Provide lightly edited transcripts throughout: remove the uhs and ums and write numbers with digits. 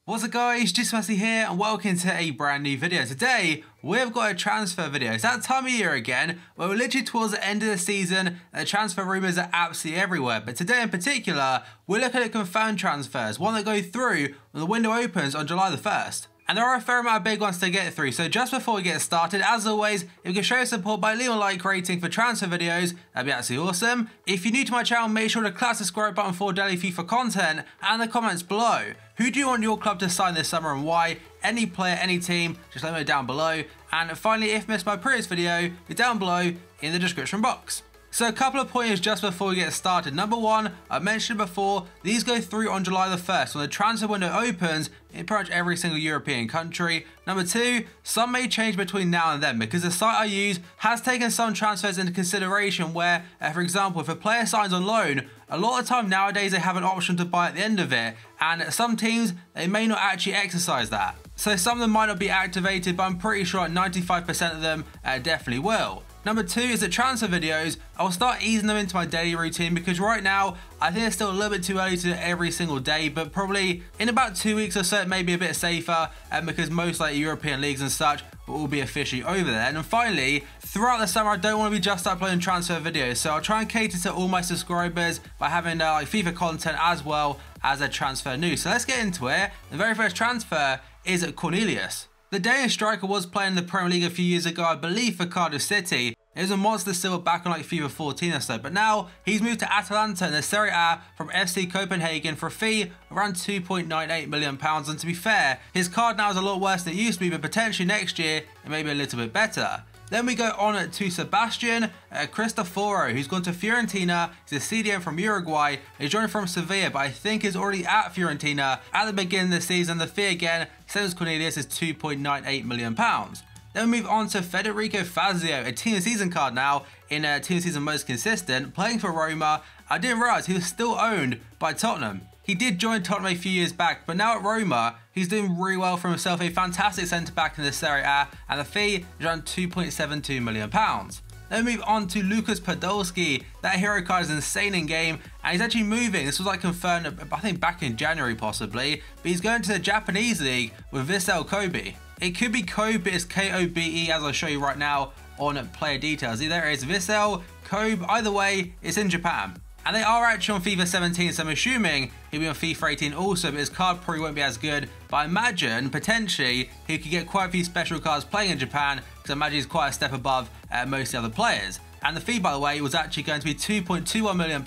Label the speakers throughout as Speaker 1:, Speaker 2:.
Speaker 1: What's up guys, Jim Yosef here and welcome to a brand new video. Today we've got a transfer video. It's that time of year again where we're literally towards the end of the season and the transfer rumours are absolutely everywhere. But today in particular, we're looking at confirmed transfers, one that go through when the window opens on July the 1st. And there are a fair amount of big ones to get through, so just before we get started, as always, if you can show support by leaving a like rating for transfer videos, that'd be absolutely awesome. If you're new to my channel, make sure to click the subscribe button for daily FIFA content and the comments below. Who do you want your club to sign this summer and why? Any player, any team, just let me know down below. And finally, if you missed my previous video, be down below in the description box. So a couple of pointers just before we get started. Number one, I mentioned before, these go through on July the 1st when the transfer window opens in pretty much every single European country. Number two, some may change between now and then because the site I use has taken some transfers into consideration where, for example, if a player signs on loan, a lot of the time nowadays they have an option to buy at the end of it, and some teams, they may not actually exercise that. So some of them might not be activated, but I'm pretty sure 95% of them definitely will. Number two is the transfer videos. I'll start easing them into my daily routine because right now, I think it's still a little bit too early to do it every single day, but probably in about 2 weeks or so, it may be a bit safer because most like European leagues and such will all be officially over there. And then finally, throughout the summer, I don't want to be just uploading transfer videos, so I'll try and cater to all my subscribers by having like FIFA content as well as a transfer news. So let's get into it. The very first transfer is Cornelius. The Danish striker was playing in the Premier League a few years ago, I believe for Cardiff City. It was a monster still back on like FIFA 14 or so, but now he's moved to Atalanta in the Serie A from FC Copenhagen for a fee around £2.98 million. And to be fair, his card now is a lot worse than it used to be, but potentially next year it may be a little bit better. Then we go on to Sebastian Cristoforo, who's gone to Fiorentina. He's a CDM from Uruguay. He's joined from Sevilla, but I think is already at Fiorentina at the beginning of the season. The fee again, same as Cornelius, is £2.98 million. Then we move on to Federico Fazio, a team of the season card now in team of the season most consistent, playing for Roma. I didn't realise he was still owned by Tottenham. He did join Tottenham a few years back, but now at Roma, he's doing really well for himself, a fantastic centre-back in the Serie A, and the fee is around £2.72 million. Then we move on to Lucas Podolski. That hero card is insane in game, and he's actually moving. This was like confirmed, I think back in January possibly, but he's going to the Japanese league with Vissel Kobe. It could be Kobe, but it's K-O-B-E as I'll show you right now on player details. There it is, Vissel Kobe, either way, it's in Japan. And they are actually on FIFA 17, so I'm assuming he'll be on FIFA 18 also, but his card probably won't be as good. But I imagine, potentially, he could get quite a few special cards playing in Japan, because I imagine he's quite a step above most of the other players. And the fee, by the way, was actually going to be £2.21 million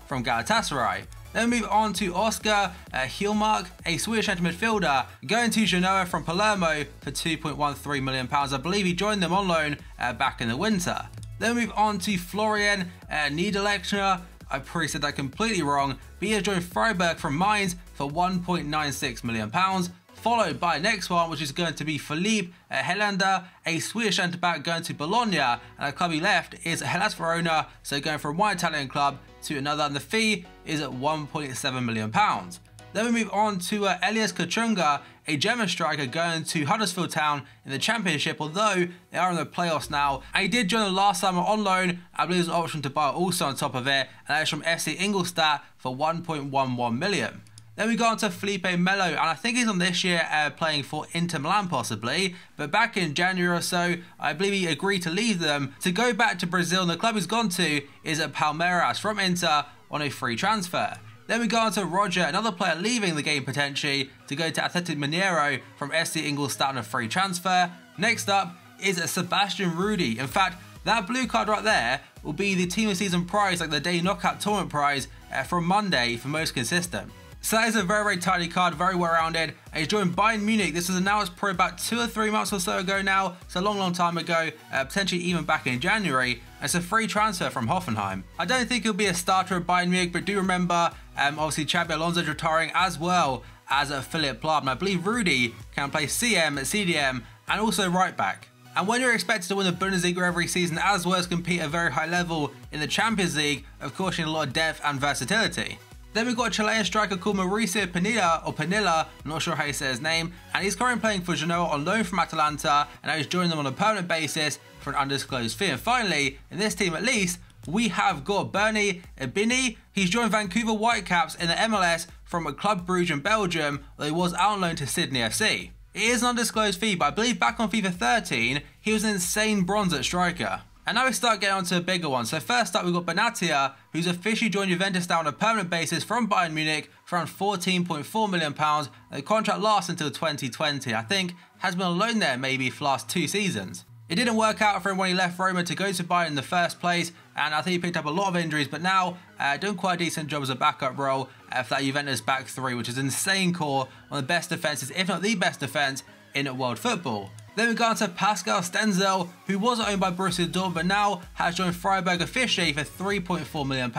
Speaker 1: from Galatasaray. Then we move on to Oscar Hielmark, a Swedish centre midfielder, going to Genoa from Palermo for £2.13 million. I believe he joined them on loan back in the winter. Then we move on to Florian Niederlechner. I probably said that completely wrong, but he has joined Freiburg from Mainz for £1.96 million, followed by next one, which is going to be Philippe Helander, a Swedish centre-back going to Bologna, and the club he left is Hellas Verona, so going from one Italian club to another, and the fee is at £1.7 million. Then we move on to Elias Kachunga, a German striker going to Huddersfield Town in the Championship, although they are in the playoffs now. And he did join the last summer on loan. I believe there's an option to buy also on top of it, and that is from FC Ingolstadt for £1.11 million. Then we go on to Felipe Melo, and I think he's on this year playing for Inter Milan possibly, but back in January or so, I believe he agreed to leave them to go back to Brazil, and the club he's gone to is at Palmeiras from Inter on a free transfer. Then we go on to Roger, another player leaving the game potentially to go to Atlético Mineiro from SC Ingolstadt on a free transfer. Next up is Sebastian Rudy. In fact, that blue card right there will be the team of season prize, like the day knockout tournament prize from Monday for most consistent. So that is a very, very tidy card, very well rounded. He's joined Bayern Munich. This was announced probably about 2 or 3 months or so ago now. It's a long, long time ago, potentially even back in January. It's a free transfer from Hoffenheim. I don't think he'll be a starter at Bayern Munich, but do remember, obviously, Xabi Alonso's retiring as well as Philipp Lahm. And I believe Rudy can play CM, CDM, and also right back. And when you're expected to win the Bundesliga every season, as well as compete at a very high level in the Champions League, of course, you need a lot of depth and versatility. Then we've got a Chilean striker called Mauricio Pinilla, I'm not sure how you say his name, and he's currently playing for Genoa on loan from Atalanta, and now he's joining them on a permanent basis for an undisclosed fee. And finally, in this team at least, we have got Bernie Ebini. He's joined Vancouver Whitecaps in the MLS from Club Brugge in Belgium, though he was out on loan to Sydney FC. It is an undisclosed fee, but I believe back on FIFA 13, he was an insane bronze at striker. And now we start getting on to a bigger one. So first up, we've got Benatia, who's officially joined Juventus now on a permanent basis from Bayern Munich for around £14.4 million. The contract lasts until 2020. I think has been on loan there maybe for the last 2 seasons. It didn't work out for him when he left Roma to go to Bayern in the first place, and I think he picked up a lot of injuries, but now doing quite a decent job as a backup role for that Juventus back three, which is an insane core, one of the best defences, if not the best defence in world football. Then we go on to Pascal Stenzel, who was owned by Borussia Dortmund, but now has joined Freiburg officially for £3.4 million,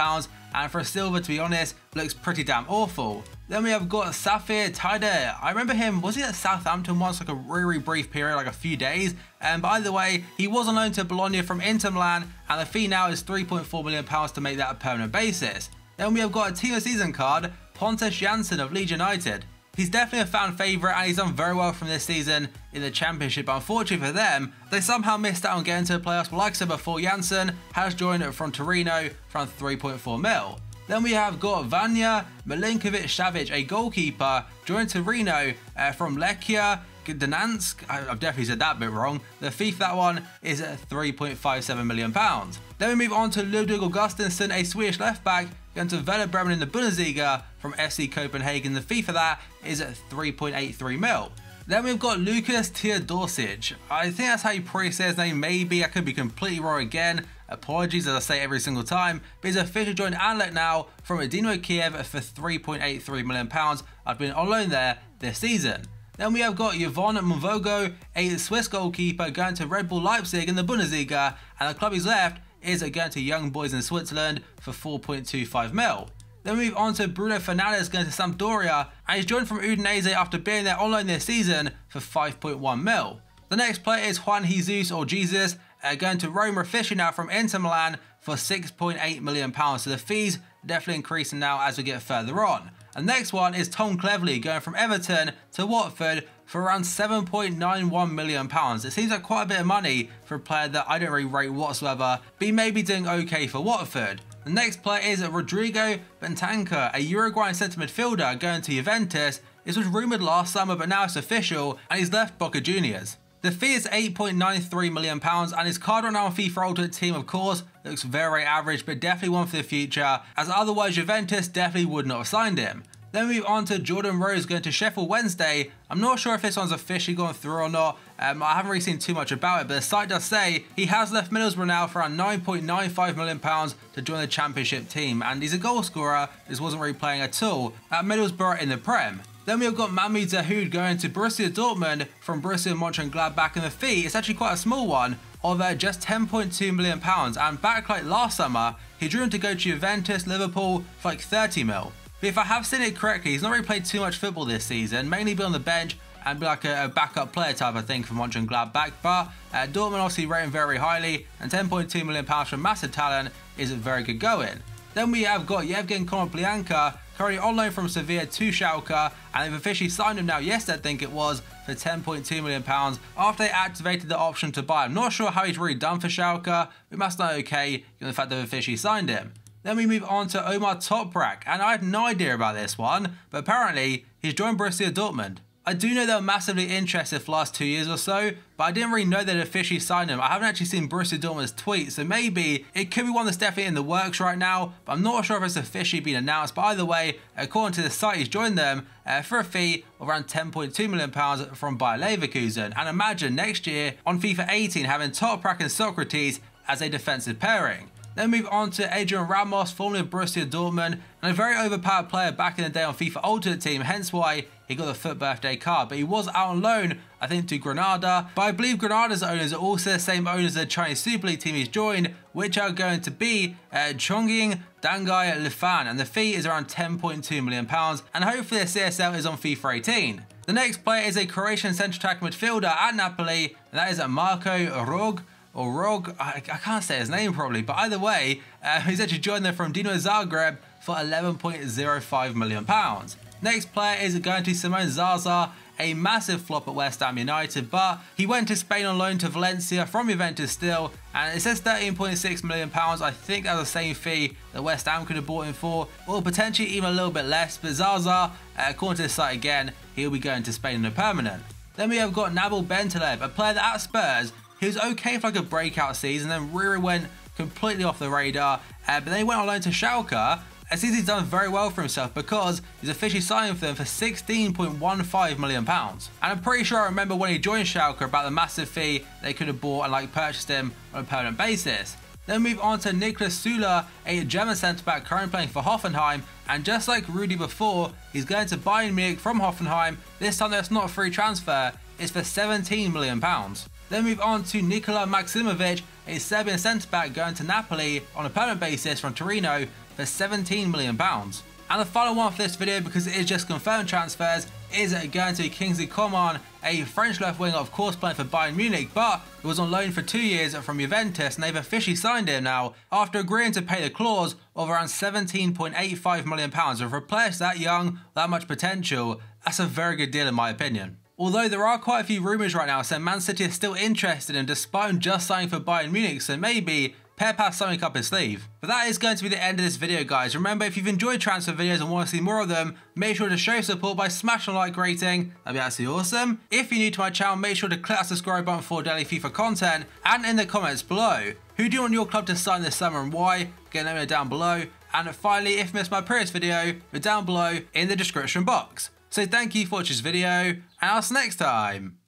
Speaker 1: and for a silver, to be honest, looks pretty damn awful. Then we have got Safir Taider. I remember him, was he at Southampton once, like a really brief period, like a few days? And by the way, he was on loan to Bologna from Inter Milan, and the fee now is £3.4 million to make that a permanent basis. Then we have got a team of season card, Pontus Jansson of Leeds United. He's definitely a fan favourite and he's done very well from this season in the Championship, but unfortunately for them, they somehow missed out on getting to the playoffs. But like I said before, Jansson has joined from Torino for around 3.4 mil. Then we have got Vanja Milinkovic-Savic, a goalkeeper, joined Torino from Lechia Gdansk. I've definitely said that bit wrong. The fee for that one is £3.57 million. Then we move on to Ludwig Augustinsson, a Swedish left-back, going to Werder Bremen in the Bundesliga from FC Copenhagen. The fee for that is 3.83 mil. Then we've got Lukas Teodosic. I think that's how you probably say his name, maybe. I could be completely wrong again. Apologies, as I say every single time. But he's officially joined Anderlecht now from Dinamo Kiev for £3.83 million. I've been on loan there this season. Then we have got Yvonne Mvogo, a Swiss goalkeeper, going to Red Bull Leipzig in the Bundesliga, and the club he's left is going to Young Boys in Switzerland for 4.25 mil. Then we move on to Bruno Fernandes going to Sampdoria, and he's joined from Udinese after being there on loan this season for 5.1 mil. The next player is Juan Jesus or Jesus, going to Roma officially now from Inter Milan for £6.8 million. So the fees definitely increasing now as we get further on. And the next one is Tom Cleverley going from Everton to Watford for around £7.91 million. It seems like quite a bit of money for a player that I don't really rate whatsoever, but he may be doing okay for Watford. The next player is Rodrigo Bentancur, a Uruguayan centre midfielder going to Juventus. This was rumoured last summer, but now it's official, and he's left Boca Juniors. The fee is £8.93 million, and his card right now on FIFA Ultimate Team, of course, looks very average, but definitely one for the future, as otherwise Juventus definitely would not have signed him. Then we move on to Jordan Rose going to Sheffield Wednesday. I'm not sure if this one's officially gone through or not. I haven't really seen too much about it, but the site does say he has left Middlesbrough now for around £9.95 million to join the Championship team, and he's a goal scorer. This wasn't really playing at all at Middlesbrough in the Prem. Then we've got Mahmoud Zahoud going to Borussia Dortmund from Borussia Mönchengladbach, and the fee is actually quite a small one of just £10.2 million. And back like last summer, he drew him to go to Juventus, Liverpool for like 30 mil. But if I have seen it correctly, he's not really played too much football this season, mainly been on the bench and be like a backup player type, I think, for Mönchengladbach. But Dortmund obviously rate him very highly, and £10.2 million from massive talent is a very good going. Then we have got Yevgen Konoplyanka, currently on loan from Sevilla to Schalke, and they've officially signed him now yesterday, I think it was, for £10.2 million after they activated the option to buy. I'm not sure how he's really done for Schalke. We must know okay, given the fact they've officially signed him. Then we move on to Omar Toprak, and I had no idea about this one, but apparently he's joined Borussia Dortmund. I do know they were massively interested for the last 2 years or so, but I didn't really know they'd officially signed him. I haven't actually seen Borussia Dortmund's tweet, so maybe it could be one that's definitely in the works right now, but I'm not sure if it's officially been announced. But either way, according to the site, he's joined them for a fee of around £10.2 million from Bayer Leverkusen. And imagine next year on FIFA 18 having Toprak and Socrates as a defensive pairing. Then move on to Adrian Ramos, formerly of Borussia Dortmund, and a very overpowered player back in the day on FIFA Ultimate Team, hence why he got the FUT birthday card. But he was out on loan, I think, to Granada. But I believe Granada's owners are also the same owners as the Chinese Super League team he's joined, which are going to be Chongqing Dangai Lifan, and the fee is around £10.2 million, and hopefully the CSL is on FIFA 18. The next player is a Croatian centre-attack midfielder at Napoli, and that is Marko Rog. Or Rog, I can't say his name probably, but either way, he's actually joined them from Dinamo Zagreb for £11.05 million. Next player is going to Simone Zaza, a massive flop at West Ham United, but he went to Spain on loan to Valencia from Juventus still, and it says £13.6 million. I think that's the same fee that West Ham could have bought him for, or potentially even a little bit less, but Zaza, according to the site again, he'll be going to Spain on a permanent. Then we have got Nabil Bentaleb, a player that at Spurs, he was okay for like a breakout season, then really went completely off the radar, but then he went on loan to Schalke. I see he's done very well for himself because he's officially signed for them for £16.15 million. And I'm pretty sure I remember when he joined Schalke about the massive fee they could have bought and like purchased him on a permanent basis. Then move on to Niklas Süle, a German centre-back currently playing for Hoffenheim, and just like Rudy before, he's going to Bayern Munich from Hoffenheim. This time that's not a free transfer, it's for £17 million. Then move on to Nikola Maksimovic, a Serbian centre-back going to Napoli on a permanent basis from Torino for £17 million. And the final one for this video, because it is just confirmed transfers, is going to be Kingsley Coman, a French left winger, of course playing for Bayern Munich, but he was on loan for 2 years from Juventus, and they've officially signed him now after agreeing to pay the clause of around £17.85 million. And for a player that young, that much potential, that's a very good deal in my opinion. Although there are quite a few rumours right now saying Man City is still interested in, despite him just signing for Bayern Munich, so maybe Pep has something up his sleeve. But that is going to be the end of this video, guys. Remember, if you've enjoyed transfer videos and want to see more of them, make sure to show support by smashing a like rating. That'd be absolutely awesome. If you're new to my channel, make sure to click that subscribe button for daily FIFA content, and in the comments below, who do you want your club to sign this summer and why? Get them down below. And finally, if you missed my previous video, they're down below in the description box. So thank you for watching this video, and I'll see you next time.